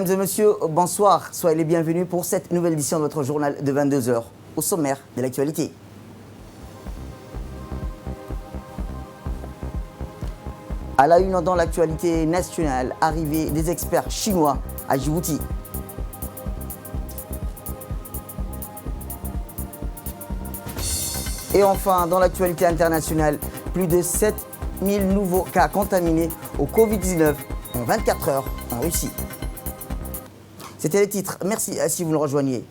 Mesdames et messieurs, bonsoir. Soyez les bienvenus pour cette nouvelle édition de votre journal de 22 h. Au sommaire de l'actualité. À la une dans l'actualité nationale, arrivée des experts chinois à Djibouti. Et enfin, dans l'actualité internationale, plus de 7000 nouveaux cas contaminés au Covid-19 en 24 heures en Russie. C'était les titres. Merci si vous le rejoignez.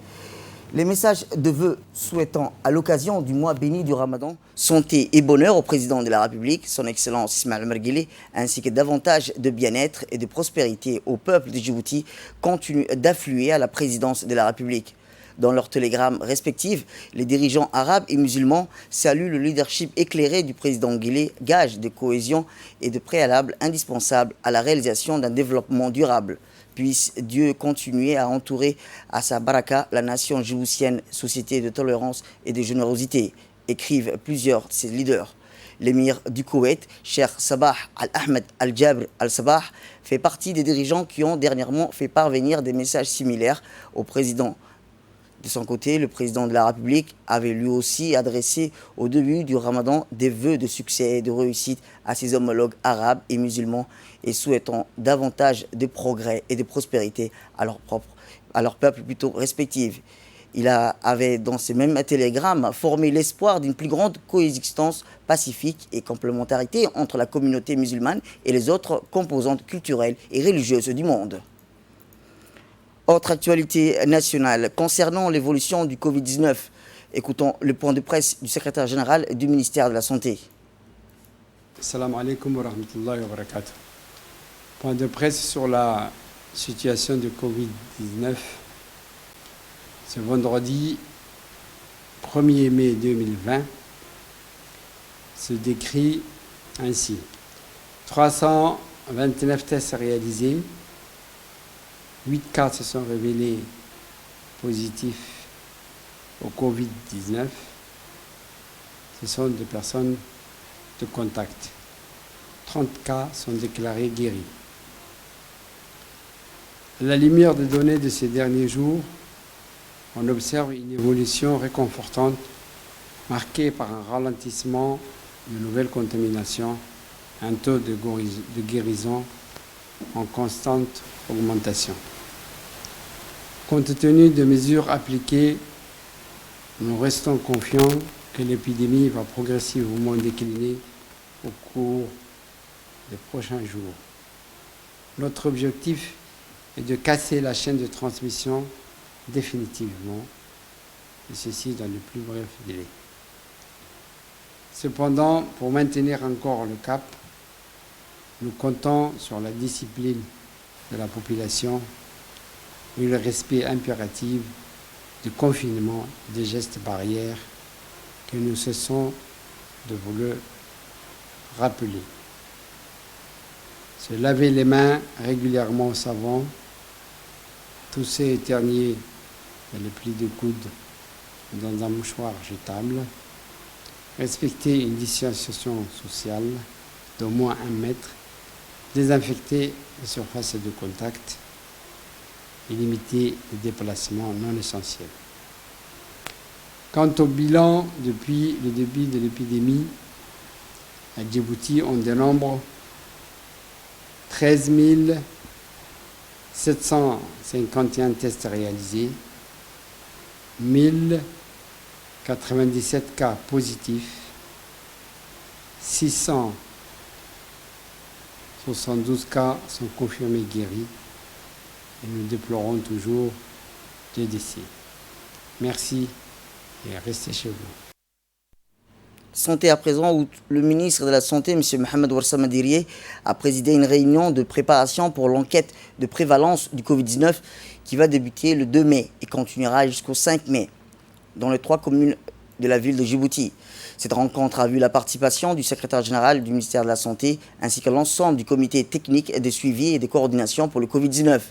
Les messages de vœux souhaitant, à l'occasion du mois béni du Ramadan, santé et bonheur au président de la République, son Excellence Ismaël Omar Guelleh, ainsi que davantage de bien-être et de prospérité au peuple de Djibouti, continuent d'affluer à la présidence de la République. Dans leurs télégrammes respectifs, les dirigeants arabes et musulmans saluent le leadership éclairé du président Guelleh, gage de cohésion et de préalable indispensable à la réalisation d'un développement durable. Puisse Dieu continuer à entourer à sa baraka la nation djiboutienne, société de tolérance et de générosité, écrivent plusieurs de ses leaders. L'émir du Koweït, Cheikh Sabah Al-Ahmed Al-Jabr Al-Sabah, fait partie des dirigeants qui ont dernièrement fait parvenir des messages similaires au président. De son côté, le président de la République avait lui aussi adressé au début du Ramadan des vœux de succès et de réussite à ses homologues arabes et musulmans et souhaitant davantage de progrès et de prospérité à leur peuple plutôt respectifs. Il avait dans ces mêmes télégrammes formé l'espoir d'une plus grande coexistence pacifique et complémentarité entre la communauté musulmane et les autres composantes culturelles et religieuses du monde. Autre actualité nationale, concernant l'évolution du Covid-19, écoutons le point de presse du secrétaire général du ministère de la Santé. Assalamu alaikum wa rahmatullahi wa barakatuh. Point de presse sur la situation du Covid-19. Ce vendredi 1er mai 2020 se décrit ainsi. 329 tests réalisés. 8 cas se sont révélés positifs au Covid-19. Ce sont des personnes de contact. 30 cas sont déclarés guéris. À la lumière des données de ces derniers jours, on observe une évolution réconfortante marquée par un ralentissement de nouvelles contaminations, un taux de guérison en constante augmentation. Compte tenu des mesures appliquées, nous restons confiants que l'épidémie va progressivement décliner au cours des prochains jours. Notre objectif est de casser la chaîne de transmission définitivement, et ceci dans le plus bref délai. Cependant, pour maintenir encore le cap, nous comptons sur la discipline de la population et le respect impératif du confinement des gestes barrières que nous cessons de vous le rappeler. Se laver les mains régulièrement au savon, tousser et éternuer dans le pli de coude ou dans un mouchoir jetable, respecter une distanciation sociale d'au moins 1 mètre, désinfecter les surfaces de contact et limiter les déplacements non essentiels. Quant au bilan depuis le début de l'épidémie, à Djibouti, on dénombre 13 751 tests réalisés, 1097 cas positifs, 672 cas sont confirmés guéris et nous déplorons toujours 2 décès. Merci et restez chez vous. Santé à présent, où le ministre de la Santé, M. Mohamed Ouarsama Dirie, a présidé une réunion de préparation pour l'enquête de prévalence du Covid-19 qui va débuter le 2 mai et continuera jusqu'au 5 mai dans les 3 communes de la ville de Djibouti. Cette rencontre a vu la participation du secrétaire général du ministère de la Santé ainsi que l'ensemble du comité technique de suivi et de coordination pour le Covid-19.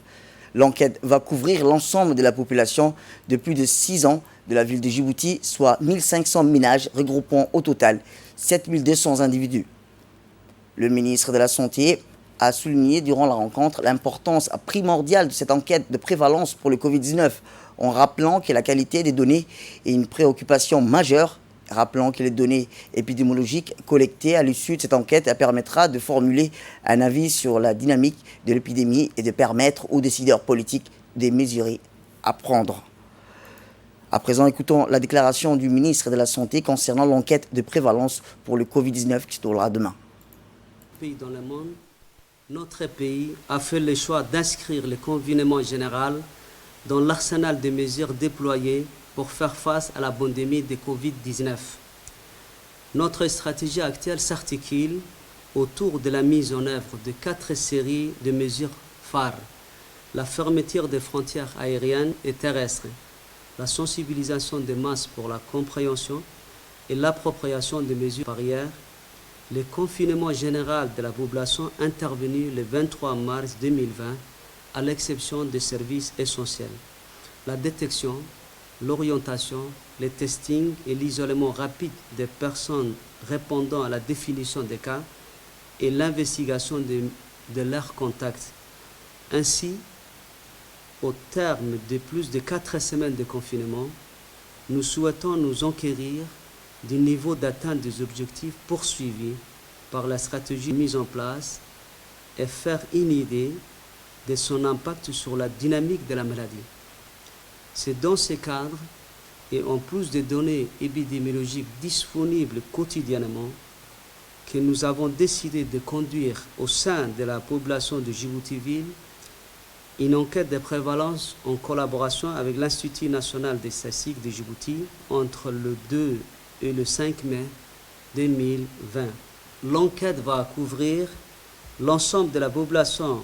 L'enquête va couvrir l'ensemble de la population de plus de 6 ans de la ville de Djibouti, soit 1500 ménages regroupant au total 7200 individus. Le ministre de la Santé a souligné durant la rencontre l'importance primordiale de cette enquête de prévalence pour le Covid-19, en rappelant que la qualité des données est une préoccupation majeure. Rappelons que les données épidémiologiques collectées à l'issue de cette enquête permettra de formuler un avis sur la dynamique de l'épidémie et de permettre aux décideurs politiques de mesurer à prendre. À présent, écoutons la déclaration du ministre de la Santé concernant l'enquête de prévalence pour le Covid-19 qui se déroulera demain. Dans le monde, notre pays a fait le choix d'inscrire le confinement général dans l'arsenal de mesures déployées pour faire face à la pandémie de Covid-19. Notre stratégie actuelle s'articule autour de la mise en œuvre de 4 séries de mesures phares. La fermeture des frontières aériennes et terrestres, la sensibilisation des masses pour la compréhension et l'appropriation des mesures barrières, le confinement général de la population intervenu le 23 mars 2020, à l'exception des services essentiels, la détection, l'orientation, le testing et l'isolement rapide des personnes répondant à la définition des cas et l'investigation de leurs contacts. Ainsi, au terme de plus de 4 semaines de confinement, nous souhaitons nous enquérir du niveau d'atteinte des objectifs poursuivis par la stratégie mise en place et faire une idée de son impact sur la dynamique de la maladie. C'est dans ce cadre, et en plus des données épidémiologiques disponibles quotidiennement, que nous avons décidé de conduire au sein de la population de Djibouti-Ville une enquête de prévalence en collaboration avec l'Institut national des statistiques de Djibouti entre le 2 et le 5 mai 2020. L'enquête va couvrir l'ensemble de la population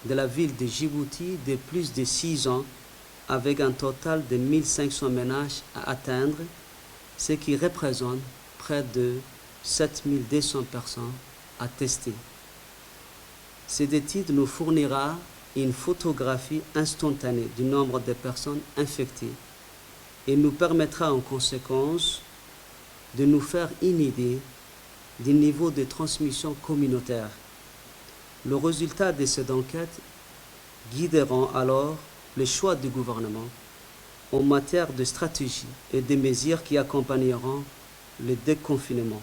de la ville de Djibouti de plus de 6 ans, avec un total de 1500 ménages à atteindre, ce qui représente près de 7200 personnes à tester. Cette étude nous fournira une photographie instantanée du nombre de personnes infectées et nous permettra en conséquence de nous faire une idée du niveau de transmission communautaire. Le résultat de cette enquête guideront alors le choix du gouvernement en matière de stratégie et des mesures qui accompagneront le déconfinement.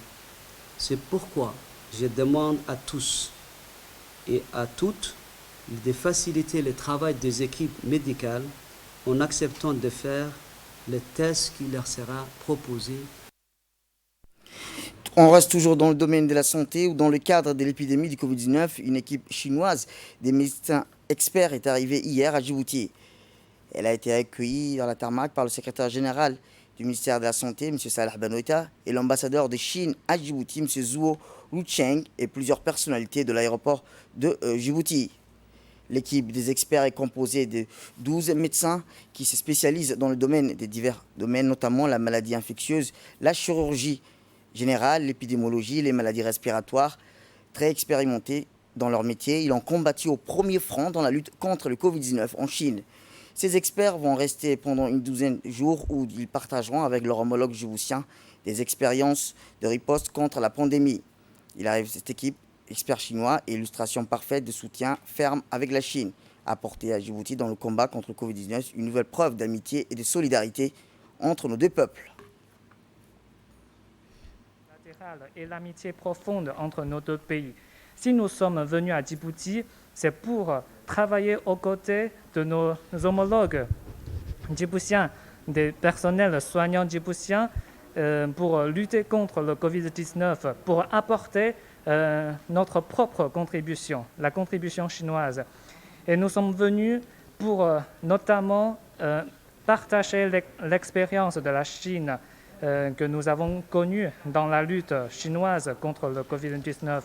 C'est pourquoi je demande à tous et à toutes de faciliter le travail des équipes médicales en acceptant de faire les tests qui leur sera proposé. On reste toujours dans le domaine de la santé où dans le cadre de l'épidémie du Covid-19, une équipe chinoise des médecins experts est arrivée hier à Djibouti. Elle a été accueillie dans la tarmac par le secrétaire général du ministère de la Santé, M. Salah Benoïta, et l'ambassadeur de Chine à Djibouti, M. Zhuo Lucheng, et plusieurs personnalités de l'aéroport de Djibouti. L'équipe des experts est composée de 12 médecins qui se spécialisent dans le domaine des divers domaines, notamment la maladie infectieuse, la chirurgie générale, l'épidémiologie, les maladies respiratoires. Très expérimentés dans leur métier, ils ont combattu au premier front dans la lutte contre le Covid-19 en Chine. Ces experts vont rester pendant une douzaine de jours où ils partageront avec leurs homologues djiboutiens des expériences de riposte contre la pandémie. Il arrive cette équipe, experts chinois et illustration parfaite de soutien ferme avec la Chine, apportée à Djibouti dans le combat contre le Covid-19, une nouvelle preuve d'amitié et de solidarité entre nos deux peuples. Et l'amitié profonde entre nos deux pays. Si nous sommes venus à Djibouti, c'est pour travailler aux côtés de nos homologues djiboutiens, des personnels soignants djiboutiens, pour lutter contre le Covid-19, pour apporter notre propre contribution, la contribution chinoise. Et nous sommes venus pour notamment partager l'expérience de la Chine que nous avons connue dans la lutte chinoise contre le Covid-19.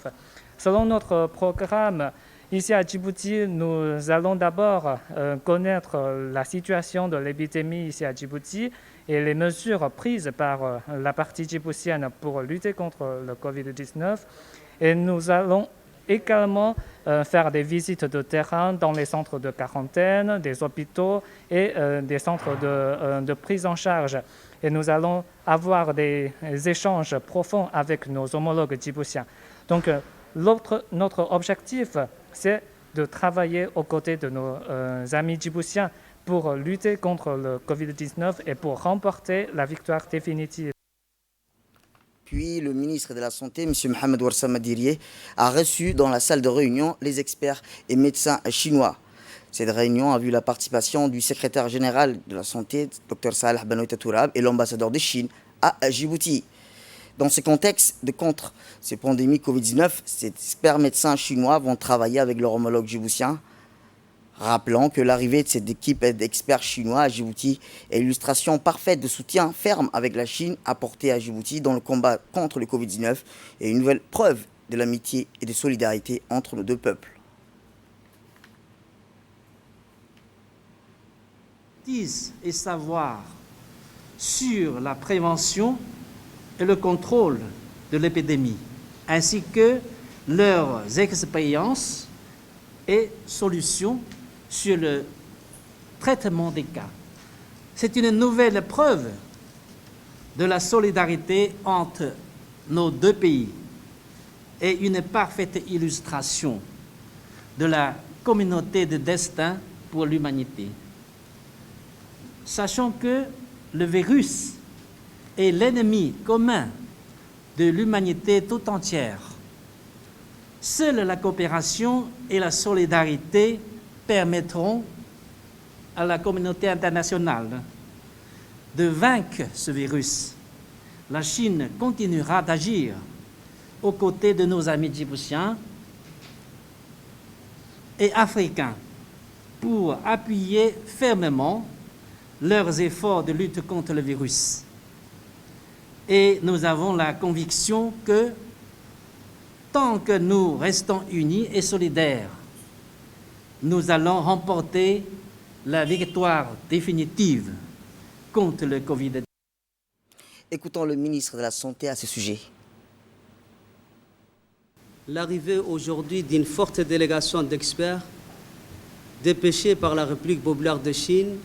Selon notre programme, ici à Djibouti, nous allons d'abord connaître la situation de l'épidémie ici à Djibouti et les mesures prises par la partie djiboutienne pour lutter contre le Covid-19. Et nous allons également faire des visites de terrain dans les centres de quarantaine, des hôpitaux et des centres de prise en charge. Et nous allons avoir des échanges profonds avec nos homologues djiboutiens. Donc, Notre objectif, c'est de travailler aux côtés de nos amis djiboutiens pour lutter contre le Covid-19 et pour remporter la victoire définitive. Puis le ministre de la Santé, M. Mohamed Warsama Dirie, a reçu dans la salle de réunion les experts et médecins chinois. Cette réunion a vu la participation du secrétaire général de la Santé, Dr Salah Benoît Tourab, et l'ambassadeur de Chine à Djibouti. Dans ce contexte de contre ces pandémies Covid-19, ces experts médecins chinois vont travailler avec leurs homologues djiboutiens. Rappelons que l'arrivée de cette équipe d'experts chinois à Djibouti est l'illustration parfaite de soutien ferme avec la Chine apporté à Djibouti dans le combat contre le Covid-19 et une nouvelle preuve de l'amitié et de solidarité entre nos deux peuples. Et savoir sur la prévention et le contrôle de l'épidémie, ainsi que leurs expériences et solutions sur le traitement des cas. C'est une nouvelle preuve de la solidarité entre nos deux pays et une parfaite illustration de la communauté de destin pour l'humanité. Sachant que le virus est l'ennemi commun de l'humanité tout entière, seule la coopération et la solidarité permettront à la communauté internationale de vaincre ce virus. La Chine continuera d'agir aux côtés de nos amis djiboutiens et africains pour appuyer fermement leurs efforts de lutte contre le virus. Et nous avons la conviction que tant que nous restons unis et solidaires, nous allons remporter la victoire définitive contre le Covid-19. Écoutons le ministre de la Santé à ce sujet. L'arrivée aujourd'hui d'une forte délégation d'experts dépêchés par la République populaire de Chine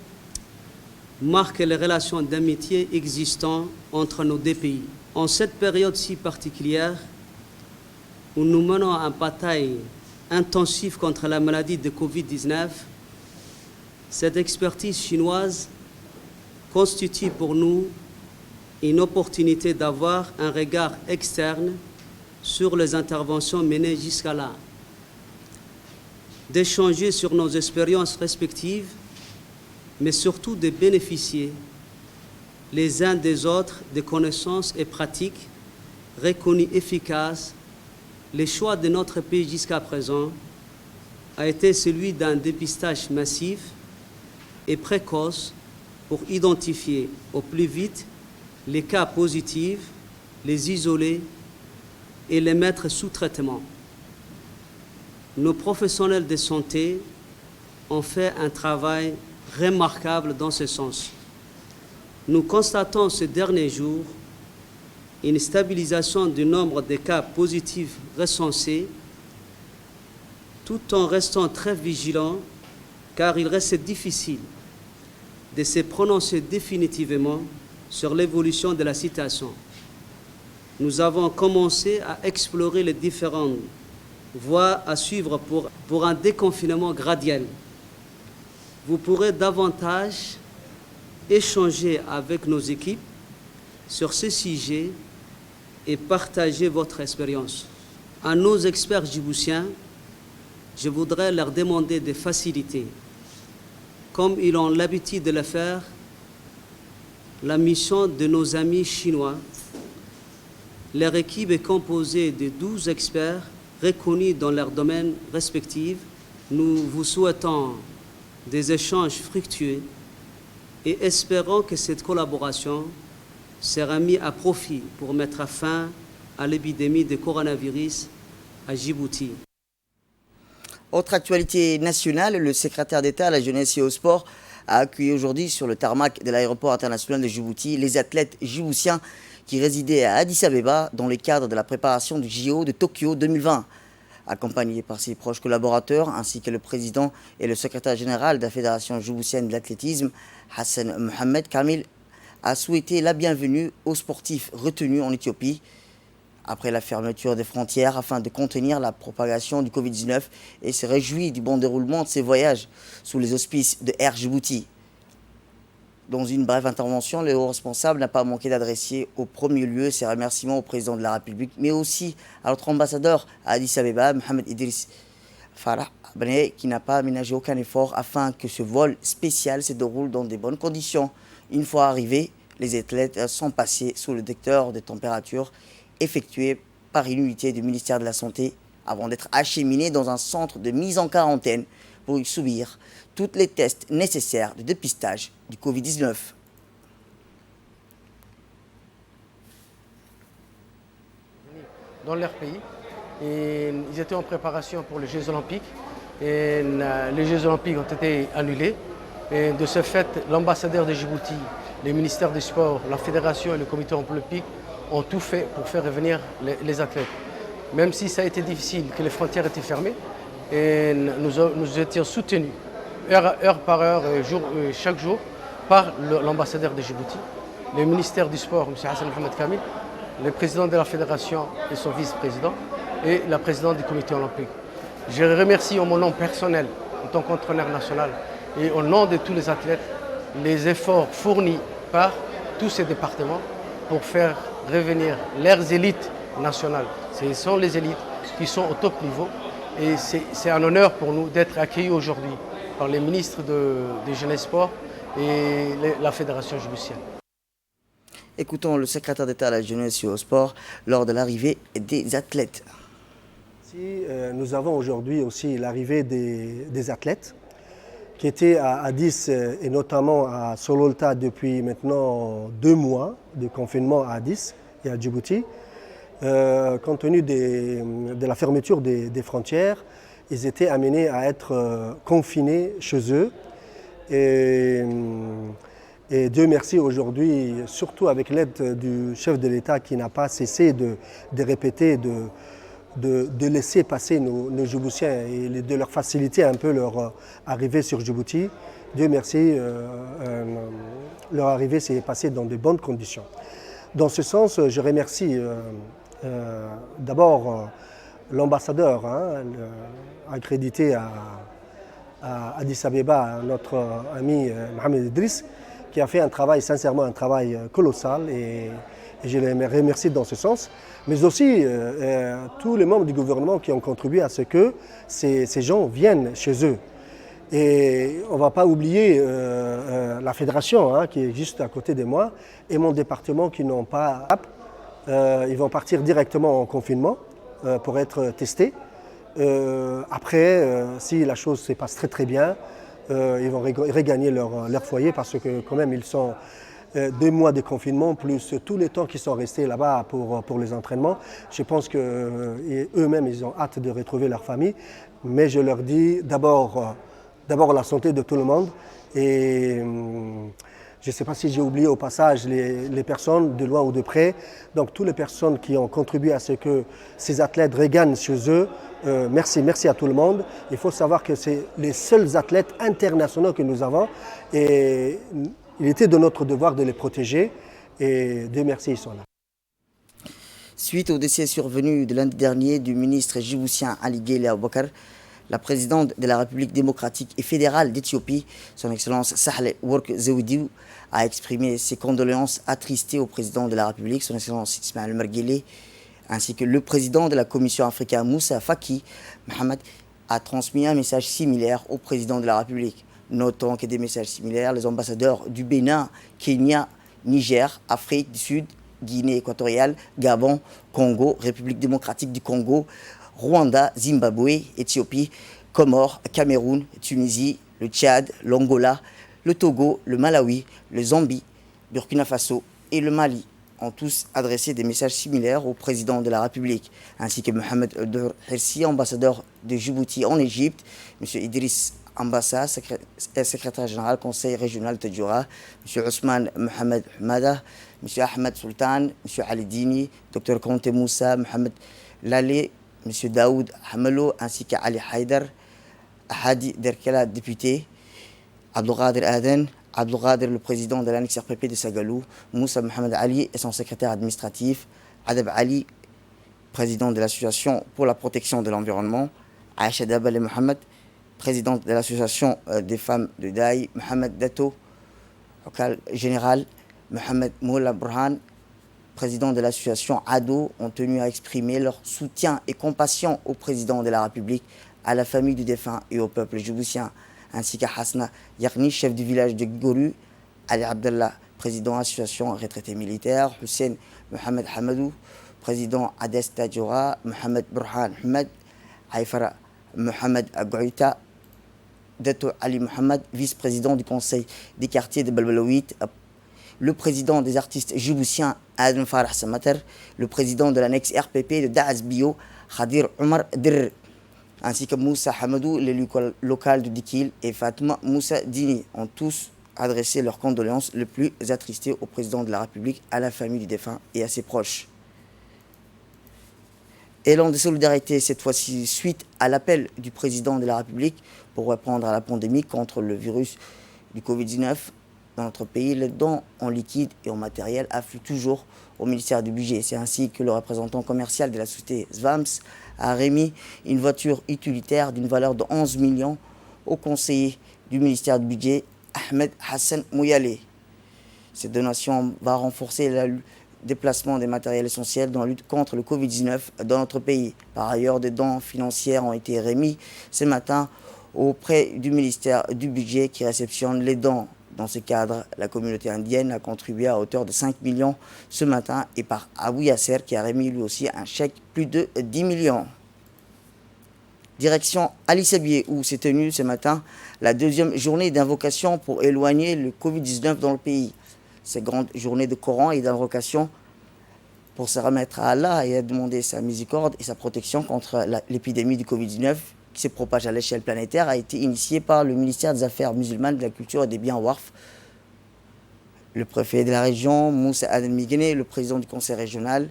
marque les relations d'amitié existantes entre nos deux pays. En cette période si particulière, où nous menons une bataille intensive contre la maladie de Covid-19, cette expertise chinoise constitue pour nous une opportunité d'avoir un regard externe sur les interventions menées jusqu'à là, d'échanger sur nos expériences respectives, mais surtout de bénéficier les uns des autres de connaissances et pratiques reconnues efficaces. Le choix de notre pays jusqu'à présent a été celui d'un dépistage massif et précoce pour identifier au plus vite les cas positifs, les isoler et les mettre sous traitement. Nos professionnels de santé ont fait un travail remarquable dans ce sens. Nous constatons ces derniers jours une stabilisation du nombre de cas positifs recensés, tout en restant très vigilants, car il reste difficile de se prononcer définitivement sur l'évolution de la situation. Nous avons commencé à explorer les différentes voies à suivre pour un déconfinement graduel. Vous pourrez davantage échanger avec nos équipes sur ce sujet et partager votre expérience. À nos experts djiboutiens, je voudrais leur demander de faciliter, comme ils ont l'habitude de le faire, la mission de nos amis chinois. Leur équipe est composée de 12 experts reconnus dans leurs domaines respectifs. Nous vous souhaitons des échanges fructueux et espérons que cette collaboration sera mise à profit pour mettre fin à l'épidémie de coronavirus à Djibouti. Autre actualité nationale, le secrétaire d'État à la jeunesse et au sport a accueilli aujourd'hui sur le tarmac de l'aéroport international de Djibouti les athlètes djiboutiens qui résidaient à Addis Abeba dans le cadre de la préparation du JO de Tokyo 2020. Accompagné par ses proches collaborateurs ainsi que le président et le secrétaire général de la Fédération djiboutienne de l'athlétisme, Hassan Mohamed Kamil, a souhaité la bienvenue aux sportifs retenus en Éthiopie après la fermeture des frontières afin de contenir la propagation du Covid-19 et se réjouit du bon déroulement de ses voyages sous les auspices de Air Djibouti. Dans une brève intervention, le haut responsable n'a pas manqué d'adresser au premier lieu ses remerciements au président de la République, mais aussi à notre ambassadeur à Addis Abeba, Mohamed Idriss Farah Abneh, qui n'a pas aménagé aucun effort afin que ce vol spécial se déroule dans de bonnes conditions. Une fois arrivés, les athlètes sont passés sous le détecteur de température effectué par une unité du ministère de la Santé avant d'être acheminés dans un centre de mise en quarantaine pour y subir tous les tests nécessaires de dépistage du Covid-19. Dans leur pays, et ils étaient en préparation pour les Jeux Olympiques et les Jeux Olympiques ont été annulés. Et de ce fait, l'ambassadeur de Djibouti, le ministère du Sport, la fédération et le comité olympique ont tout fait pour faire revenir les athlètes. Même si ça a été difficile, que les frontières étaient fermées, et nous étions soutenus heure par heure, chaque jour, par l'ambassadeur de Djibouti, le ministère du Sport, M. Hassan Mohamed Kamil, le président de la fédération et son vice-président, et la présidente du comité olympique. Je remercie en mon nom personnel, en tant qu'entraîneur national, et au nom de tous les athlètes, les efforts fournis par tous ces départements pour faire revenir leurs élites nationales. Ce sont les élites qui sont au top niveau, et c'est un honneur pour nous d'être accueillis aujourd'hui par les ministres de Jeunesse Sport et la Fédération djiboutienne. Écoutons le secrétaire d'État à la Jeunesse et au Sport lors de l'arrivée des athlètes. Nous avons aujourd'hui aussi l'arrivée des athlètes qui étaient à Addis et notamment à Sololta depuis maintenant 2 mois de confinement à Addis et à Djibouti. Compte tenu de la fermeture des frontières, ils étaient amenés à être confinés chez eux. Et Dieu merci aujourd'hui, surtout avec l'aide du chef de l'État qui n'a pas cessé de répéter, de laisser passer nos Djiboutiens et de leur faciliter un peu leur arrivée sur Djibouti. Dieu merci, leur arrivée s'est passée dans de bonnes conditions. Dans ce sens, je remercie d'abord l'ambassadeur accrédité à Addis Abeba, notre ami Mohamed Idriss, qui a fait un travail, sincèrement un travail colossal et je les remercie dans ce sens, mais aussi tous les membres du gouvernement qui ont contribué à ce que ces gens viennent chez eux. Et on ne va pas oublier la fédération qui est juste à côté de moi et mon département qui n'ont pas ils vont partir directement en confinement pour être testés. Après, si la chose se passe très bien, ils vont regagner leur foyer parce que quand même ils sont 2 mois de confinement plus tous les temps qu'ils sont restés là-bas pour les entraînements. Je pense qu'eux-mêmes ils ont hâte de retrouver leur famille, mais je leur dis d'abord la santé de tout le monde et je ne sais pas si j'ai oublié au passage les personnes de loin ou de près, donc toutes les personnes qui ont contribué à ce que ces athlètes regagnent chez eux. Merci à tout le monde. Il faut savoir que c'est les seuls athlètes internationaux que nous avons et il était de notre devoir de les protéger et Dieu merci, ils sont là. Suite au décès survenu de lundi dernier du ministre djiboutien Ali Gueye Aboubakar, la présidente de la République démocratique et fédérale d'Éthiopie, son Excellence Sahle Work Zewde, a exprimé ses condoléances attristées au président de la République, son Excellence Ismaël Omar Guelleh, ainsi que le président de la Commission africaine Moussa Faki Mohamed a transmis un message similaire au président de la République. Notons que des messages similaires, les ambassadeurs du Bénin, Kenya, Niger, Afrique du Sud, Guinée équatoriale, Gabon, Congo, République démocratique du Congo, Rwanda, Zimbabwe, Éthiopie, Comores, Cameroun, Tunisie, le Tchad, l'Angola, le Togo, le Malawi, le Zambie, Burkina Faso et le Mali ont tous adressé des messages similaires au président de la République, ainsi que Mohamed Ould Hirsi, ambassadeur de Djibouti en Égypte, M. Idriss Ambassa, secrétaire général conseil régional de Tadjoura, M. Ousmane Mohamed Hamada, M. Ahmed Sultan, M. Ali Dini, Dr Conte Moussa, Mohamed Lalé, M. Daoud Hamelo, ainsi qu'Ali Haïdar, Hadi Derkela, député, Abdelkader Aden, Abdelkader, le président de l'annexe RPP de Sagalou, Moussa Mohamed Ali et son secrétaire administratif, Adab Ali, présidente de l'association pour la protection de l'environnement, Aïcha Dabale Mohamed, présidente de l'association des femmes de Daï, Mohamed Dato, local général, Mohamed Moula Burhan, président de l'association ADO, ont tenu à exprimer leur soutien et compassion au président de la République, à la famille du défunt et au peuple djiboutien, ainsi qu'à Hasna Yarni, chef du village de Goru, Ali Abdallah, président de l'association retraité militaire, Hussein Mohamed Hamadou, président Adesta Djora, Mohamed Burhan Ahmed, Haïfara Mohamed Agouita, Dato Ali Mohamed, vice-président du conseil des quartiers de Balbalouit, le président des artistes djiboutiens Adam Farah Samater, le président de l'annexe RPP de Daaz Bio, Khadir Omar Dir, ainsi que Moussa Hamadou, l'élu local de Dikil, et Fatma Moussa Dini, ont tous adressé leurs condoléances les plus attristées au président de la République, à la famille du défunt et à ses proches. Élan de solidarité cette fois-ci suite à l'appel du président de la République pour répondre à la pandémie contre le virus du Covid-19 dans notre pays. Les dons en liquide et en matériel affluent toujours au ministère du Budget. C'est ainsi que le représentant commercial de la société Svams a remis une voiture utilitaire d'une valeur de 11 millions au conseiller du ministère du Budget, Ahmed Hassan Mouyale. Cette donation va renforcer le déplacement des matériels essentiels dans la lutte contre le Covid-19 dans notre pays. Par ailleurs, des dons financiers ont été remis ce matin auprès du ministère du Budget qui réceptionne les dons. Dans ce cadre, la communauté indienne a contribué à hauteur de 5 millions ce matin et par Abou Yasser qui a remis lui aussi un chèque plus de 10 millions. Direction Ali Sabié où s'est tenue ce matin la deuxième journée d'invocation pour éloigner le Covid-19 dans le pays. Ces grandes journées de Coran et d'invocation pour se remettre à Allah et à demander sa miséricorde et sa protection contre l'épidémie du Covid-19 qui se propage à l'échelle planétaire a été initiée par le ministère des Affaires musulmanes, de la Culture et des Biens Warf. Le préfet de la région, Moussa Adel Miguene, le président du conseil régional,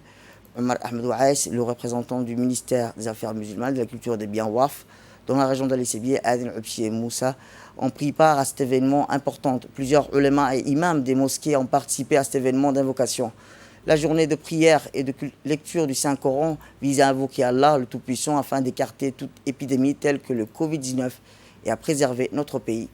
Omar Ahmedou Aïs, le représentant du ministère des Affaires musulmanes, de la Culture et des Biens Warf, dans la région d'Ali Sabié, Adel Ubsi et Moussa, ont pris part à cet événement important. Plusieurs ulémas et imams des mosquées ont participé à cet événement d'invocation. La journée de prière et de lecture du Saint-Coran vise à invoquer Allah, le Tout-Puissant, afin d'écarter toute épidémie telle que le Covid-19 et à préserver notre pays.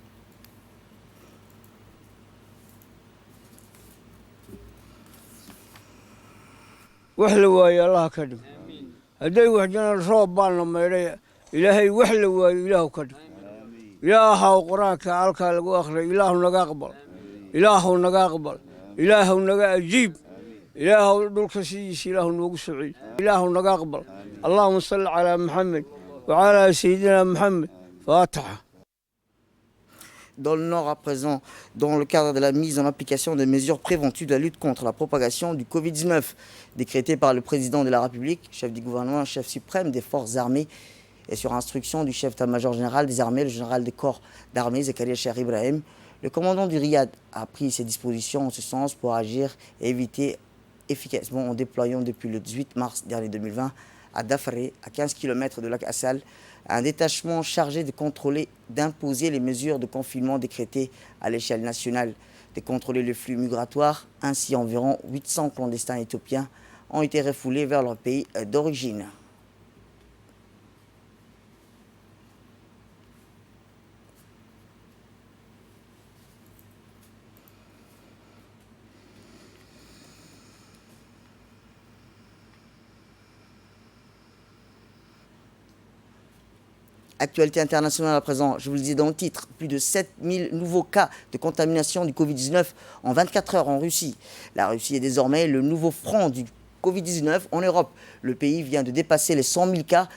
إلهه قرآنك علىك لقوا أخر إله نقابل إله نقابل إله نجيب إله دولك سيس إله نوقسعي إله نقابل اللهم صل على محمد وعلى سيدنا محمد فاتحة. Dans le Nord à présent, dans le cadre de la mise en application des mesures préventives de la lutte contre la propagation du Covid-19, décrétée par le président de la République, chef du gouvernement, chef suprême des forces armées, et sur instruction du chef d'état-major général des armées, le général des corps d'armée, Zakaria Cheikh Ibrahim, le commandant du Riyad a pris ses dispositions en ce sens pour agir et éviter efficacement en déployant depuis le 18 mars dernier 2020 à Dafaré, à 15 km de lac Assal, un détachement chargé de contrôler, d'imposer les mesures de confinement décrétées à l'échelle nationale, de contrôler le flux migratoire. Ainsi, environ 800 clandestins éthiopiens ont été refoulés vers leur pays d'origine. Actualité internationale à présent, je vous le dis dans le titre, plus de 7000 nouveaux cas de contamination du Covid-19 en 24 heures en Russie. La Russie est désormais le nouveau front du Covid-19 en Europe. Le pays vient de dépasser les 100 000 cas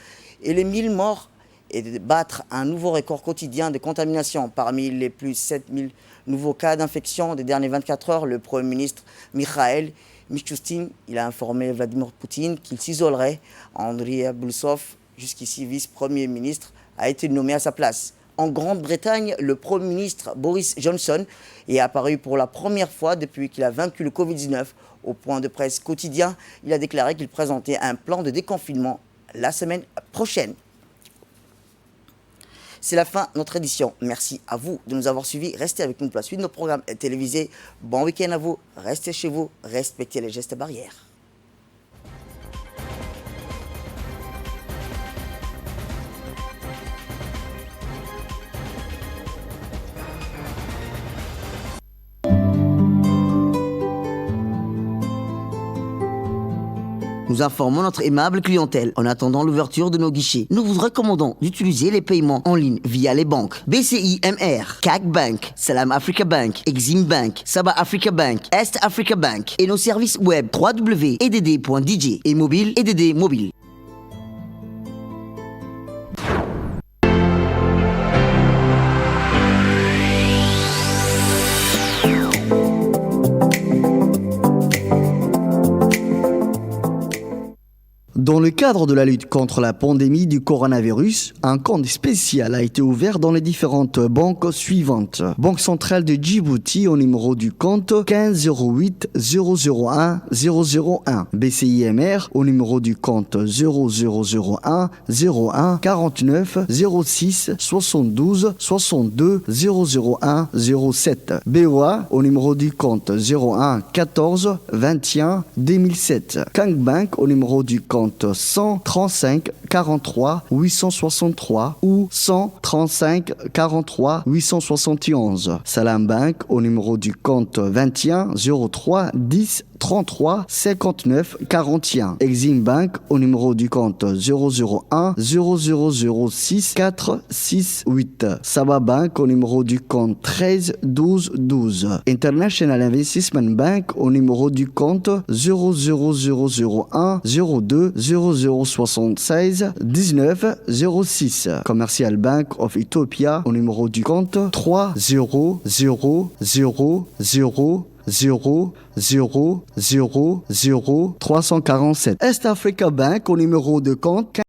et les 1000 morts et de battre un nouveau record quotidien de contamination. Parmi les plus de 7000 nouveaux cas d'infection des dernières 24 heures, le Premier ministre Mikhail Mishustin, il a informé Vladimir Poutine qu'il s'isolerait. Andriy Boulsov, jusqu'ici vice-premier ministre, a été nommé à sa place. En Grande-Bretagne, le Premier ministre Boris Johnson est apparu pour la première fois depuis qu'il a vaincu le Covid-19. Au point de presse quotidien, il a déclaré qu'il présentait un plan de déconfinement la semaine prochaine. C'est la fin de notre édition. Merci à vous de nous avoir suivis. Restez avec nous pour la suite de nos programmes télévisés. Bon week-end à vous. Restez chez vous. Respectez les gestes barrières. nous informons notre aimable clientèle. En attendant l'ouverture de nos guichets, nous vous recommandons d'utiliser les paiements en ligne via les banques BCI MR, CAC Bank, Salam Africa Bank, Exim Bank, Sabah Africa Bank, Est Africa Bank et nos services web www.edd.dj et mobile EDD Mobile. Dans le cadre de la lutte contre la pandémie du coronavirus, un compte spécial a été ouvert dans les différentes banques suivantes. Banque centrale de Djibouti au numéro du compte 15 08 001 001. BCIMR au numéro du compte 0001 01 49 06 72 62 001 07. BOA au numéro du compte 01 14 21 2007. Kang Bank au numéro du compte 135 43 863 ou 135 43 871. Salam Bank au numéro du compte 21 03 10 33 59 41. Exim Bank au numéro du compte 001 0006 468. Sabah Bank au numéro du compte 13 12 12. International Investment Bank au numéro du compte 00001 02 0076 19 06. Commercial Bank of Ethiopia au numéro du compte 3 0 0 0 0 0 0 0 0 347. Est Africa Bank au numéro de compte